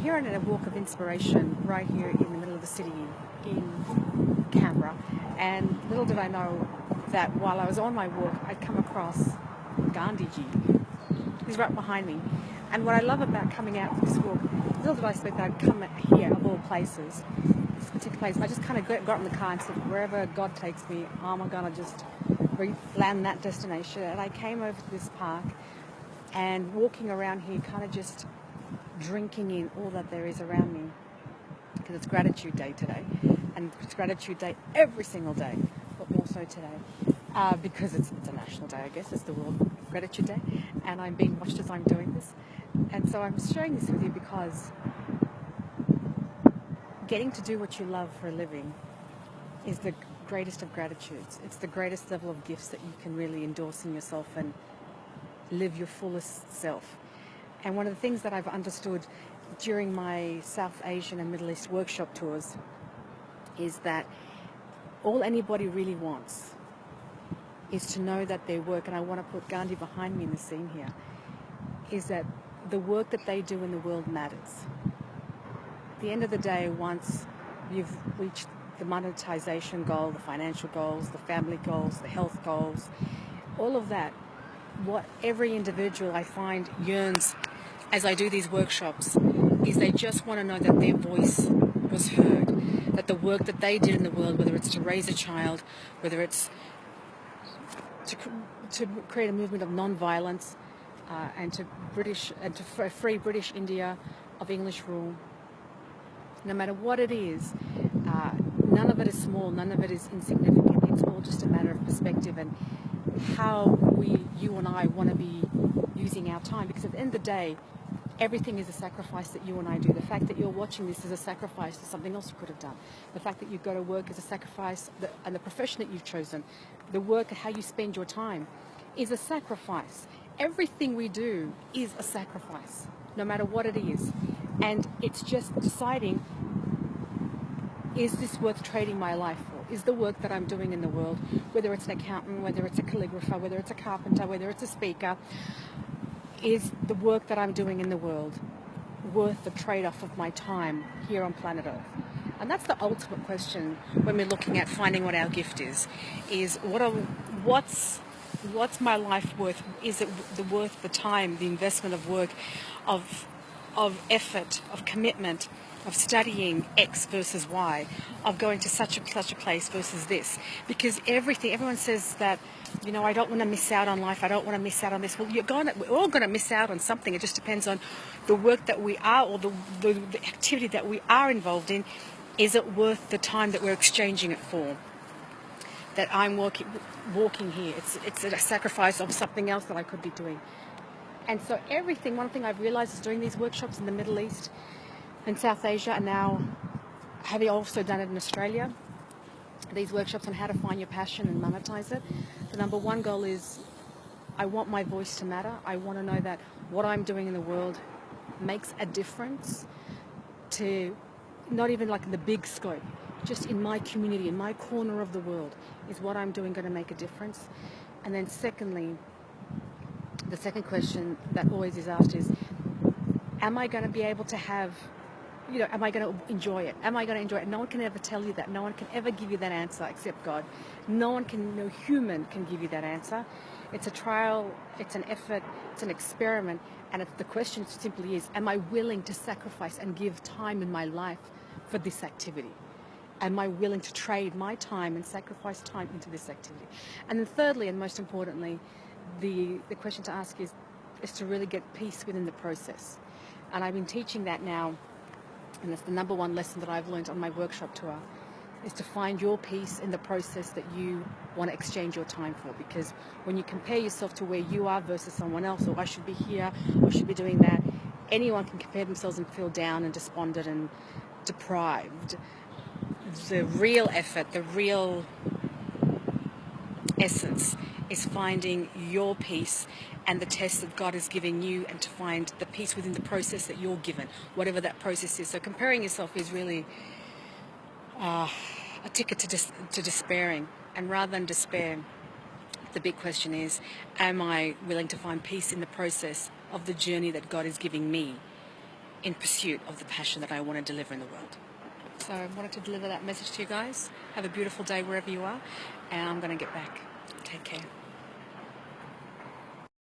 here on a walk of inspiration right here in the middle of the city in Canberra, and little did I know that while I was on my walk I'd come across Gandhiji. He's right behind me, and what I love about coming out for this walk, little did I expect that I'd come here of all places, this particular place. I just kind of got in the car and said, wherever God takes me, I'm gonna just land that destination. And I came over to this park and walking around here, kind of just drinking in all that there is around me, because it's Gratitude Day today, and it's Gratitude Day every single day, but more so today, because it's a national day, I guess. It's the World Gratitude Day, and I'm being watched as I'm doing this. And so I'm sharing this with you because getting to do what you love for a living is the greatest of gratitudes. It's the greatest level of gifts that you can really endorse in yourself and live your fullest self. And one of the things that I've understood during my South Asian and Middle East workshop tours is that all anybody really wants is to know that their work, and I want to put Gandhi behind me in the scene here, is that the work that they do in the world matters. At the end of the day, once you've reached the monetization goal, the financial goals, the family goals, the health goals, all of that, what every individual I find yearns as I do these workshops is they just want to know that their voice was heard, that the work that they did in the world, whether it's to raise a child, whether it's to create a movement of non-violence, and to free British India of English rule, no matter what it is, none of it is small, none of it is insignificant. It's all just a matter of perspective and how you and I want to be using our time, because at the end of the day, everything is a sacrifice that you and I do. The fact that you're watching this is a sacrifice to something else you could have done. The fact that you go to work is a sacrifice, and the profession that you've chosen, the work and how you spend your time is a sacrifice. Everything we do is a sacrifice, no matter what it is. And it's just deciding, is this worth trading my life for? Is the work that I'm doing in the world, whether it's an accountant, whether it's a calligrapher, whether it's a carpenter, whether it's a speaker, is the work that I'm doing in the world worth the trade-off of my time here on planet Earth? And that's the ultimate question when we're looking at finding what our gift is what's my life worth? Is it worth the time, the investment of work, of effort, of commitment, of studying X versus Y, of going to such a place versus this? Because everyone says that, I don't want to miss out on life, I don't want to miss out on this. Well, we're all going to miss out on something. It just depends on the work that we are, or the activity that we are involved in. Is it worth the time that we're exchanging it for? That I'm walking here. It's a sacrifice of something else that I could be doing. And so one thing I've realized is doing these workshops in the Middle East and South Asia, and now having also done it in Australia, these workshops on how to find your passion and monetize it. The number one goal is I want my voice to matter. I want to know that what I'm doing in the world makes a difference to not even like in the big scope, just in my community, in my corner of the world, is what I'm doing going to make a difference? And then secondly, the second question that always is asked is, am I going to be able to have, am I going to enjoy it? Am I going to enjoy it? No one can ever tell you that. No one can ever give you that answer except God. No human can give you that answer. It's a trial, it's an effort, it's an experiment, and the question simply is, am I willing to sacrifice and give time in my life for this activity? Am I willing to trade my time and sacrifice time into this activity? And then thirdly, and most importantly, the question to ask is to really get peace within the process. And I've been teaching that now, and that's the number one lesson that I've learned on my workshop tour, is to find your peace in the process that you want to exchange your time for. Because when you compare yourself to where you are versus someone else, or I should be here, or I should be doing that, anyone can compare themselves and feel down and despondent and deprived. The real effort, the real essence is finding your peace and the test that God is giving you, and to find the peace within the process that you're given, whatever that process is. So comparing yourself is really a ticket to despairing. And rather than despair, the big question is, am I willing to find peace in the process of the journey that God is giving me in pursuit of the passion that I want to deliver in the world. So I wanted to deliver that message to you guys. Have a beautiful day wherever you are, and I'm going to get back. Take care.